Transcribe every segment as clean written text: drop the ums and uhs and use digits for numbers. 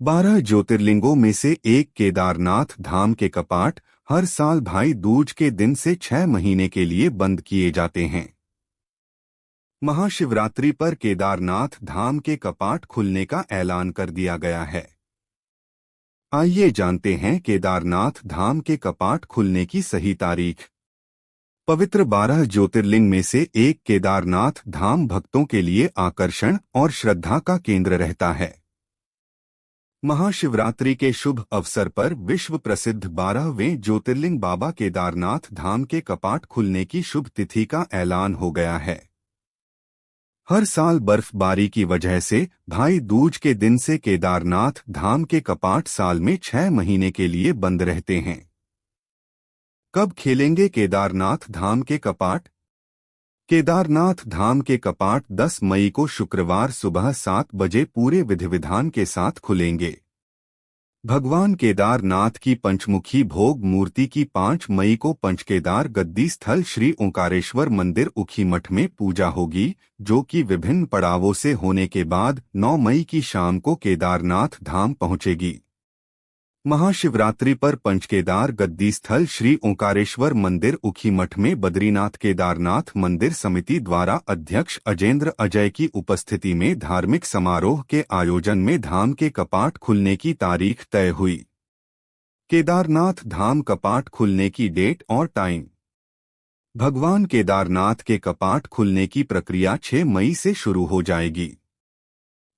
12 ज्योतिर्लिंगों में से एक केदारनाथ धाम के कपाट हर साल भाई दूज के दिन से 6 महीने के लिए बंद किए जाते हैं। महाशिवरात्रि पर केदारनाथ धाम के कपाट खुलने का ऐलान कर दिया गया है। आइए जानते हैं केदारनाथ धाम के कपाट खुलने की सही तारीख। पवित्र 12 ज्योतिर्लिंग में से एक केदारनाथ धाम भक्तों के लिए आकर्षण और श्रद्धा का केंद्र रहता है। महाशिवरात्रि के शुभ अवसर पर विश्व प्रसिद्ध 12वें ज्योतिर्लिंग बाबा केदारनाथ धाम के कपाट खुलने की शुभ तिथि का ऐलान हो गया है। हर साल बर्फबारी की वजह से भाई दूज के दिन से केदारनाथ धाम के कपाट साल में 6 महीने के लिए बंद रहते हैं। कब खेलेंगे केदारनाथ धाम के कपाट? केदारनाथ धाम के कपाट 10 मई को शुक्रवार सुबह 7 बजे पूरे विधि विधान के साथ खुलेंगे। भगवान केदारनाथ की पंचमुखी भोग मूर्ति की 5 मई को पंचकेदार गद्दी स्थल श्री ओंकारेश्वर मंदिर ऊखीमठ में पूजा होगी, जो कि विभिन्न पड़ावों से होने के बाद 9 मई की शाम को केदारनाथ धाम पहुंचेगी। महाशिवरात्रि पर पंचकेदार गद्दी स्थल श्री ओंकारेश्वर मंदिर ऊखीमठ में बद्रीनाथ केदारनाथ मंदिर समिति द्वारा अध्यक्ष अजेंद्र अजय की उपस्थिति में धार्मिक समारोह के आयोजन में धाम के कपाट खुलने की तारीख तय हुई। केदारनाथ धाम कपाट खुलने की डेट और टाइम। भगवान केदारनाथ के कपाट खुलने की प्रक्रिया 6 मई से शुरू हो जाएगी।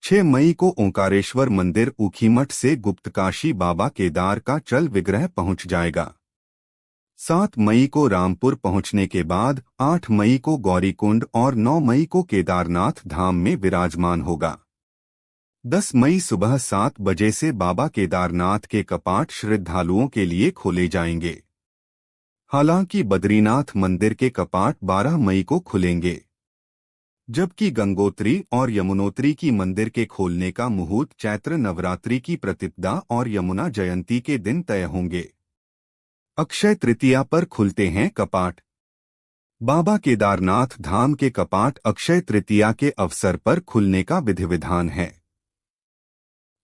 6 मई को ओंकारेश्वर मंदिर ऊखीमठ से गुप्तकाशी बाबा केदार का चल विग्रह पहुंच जाएगा। 7 मई को रामपुर पहुंचने के बाद 8 मई को गौरीकुंड और 9 मई को केदारनाथ धाम में विराजमान होगा। 10 मई सुबह 7 बजे से बाबा केदारनाथ के कपाट श्रद्धालुओं के लिए खोले जाएंगे। हालांकि बद्रीनाथ मंदिर के कपाट 12 मई को खुलेंगे, जबकि गंगोत्री और यमुनोत्री की मंदिर के खोलने का मुहूर्त चैत्र नवरात्रि की प्रतिपदा और यमुना जयंती के दिन तय होंगे। अक्षय तृतीया पर खुलते हैं कपाट। बाबा केदारनाथ धाम के कपाट अक्षय तृतीया के अवसर पर खुलने का विधि विधान है।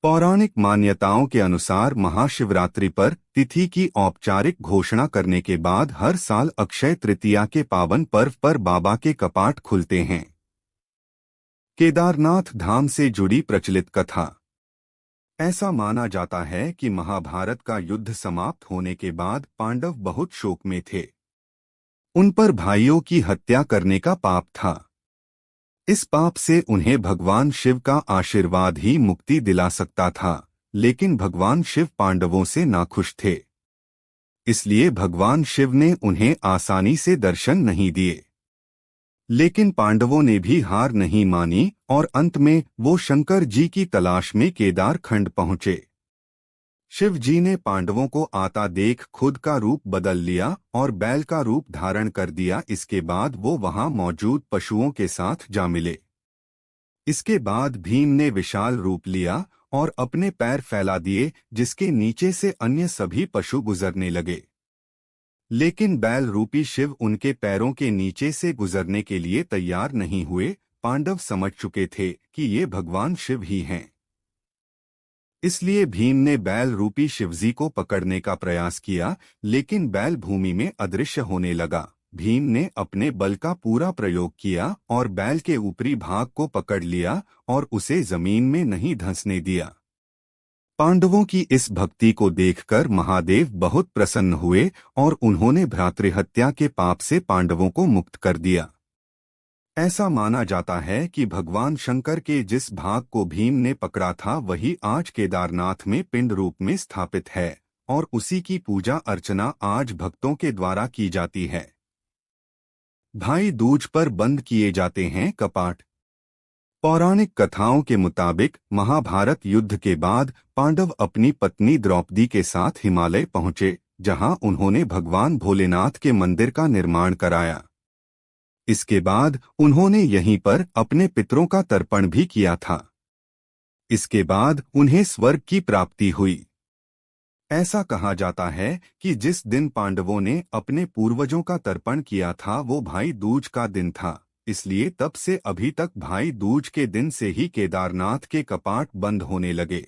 पौराणिक मान्यताओं के अनुसार महाशिवरात्रि पर तिथि की औपचारिक घोषणा करने के बाद हर साल अक्षय तृतीया के पावन पर्व पर बाबा के कपाट खुलते हैं। केदारनाथ धाम से जुड़ी प्रचलित कथा। ऐसा माना जाता है कि महाभारत का युद्ध समाप्त होने के बाद पांडव बहुत शोक में थे। उन पर भाइयों की हत्या करने का पाप था। इस पाप से उन्हें भगवान शिव का आशीर्वाद ही मुक्ति दिला सकता था, लेकिन भगवान शिव पांडवों से नाखुश थे। इसलिए भगवान शिव ने उन्हें आसानी से दर्शन नहीं दिए। लेकिन पांडवों ने भी हार नहीं मानी और अंत में वो शंकर जी की तलाश में केदार खंड पहुंचे। शिव जी ने पांडवों को आता देख खुद का रूप बदल लिया और बैल का रूप धारण कर दिया। इसके बाद वो वहां मौजूद पशुओं के साथ जा मिले। इसके बाद भीम ने विशाल रूप लिया और अपने पैर फैला दिए, जिसके नीचे से अन्य सभी पशु गुजरने लगे। लेकिन बैल रूपी शिव उनके पैरों के नीचे से गुजरने के लिए तैयार नहीं हुए। पांडव समझ चुके थे कि ये भगवान शिव ही हैं। इसलिए भीम ने बैल रूपी शिवजी को पकड़ने का प्रयास किया, लेकिन बैल भूमि में अदृश्य होने लगा। भीम ने अपने बल का पूरा प्रयोग किया और बैल के ऊपरी भाग को पकड़ लिया और उसे जमीन में नहीं धंसने दिया। पांडवों की इस भक्ति को देखकर महादेव बहुत प्रसन्न हुए और उन्होंने भ्रातृहत्या के पाप से पांडवों को मुक्त कर दिया। ऐसा माना जाता है कि भगवान शंकर के जिस भाग को भीम ने पकड़ा था वही आज केदारनाथ में पिंड रूप में स्थापित है और उसी की पूजा अर्चना आज भक्तों के द्वारा की जाती है। भाई दूज पर बंद किए जाते हैं कपाट। पौराणिक कथाओं के मुताबिक महाभारत युद्ध के बाद पांडव अपनी पत्नी द्रौपदी के साथ हिमालय पहुंचे, जहां उन्होंने भगवान भोलेनाथ के मंदिर का निर्माण कराया। इसके बाद उन्होंने यहीं पर अपने पितरों का तर्पण भी किया था। इसके बाद उन्हें स्वर्ग की प्राप्ति हुई। ऐसा कहा जाता है कि जिस दिन पांडवों ने अपने पूर्वजों का तर्पण किया था वो भाई दूज का दिन था। इसलिए तब से अभी तक भाई दूज के दिन से ही केदारनाथ के कपाट बंद होने लगे।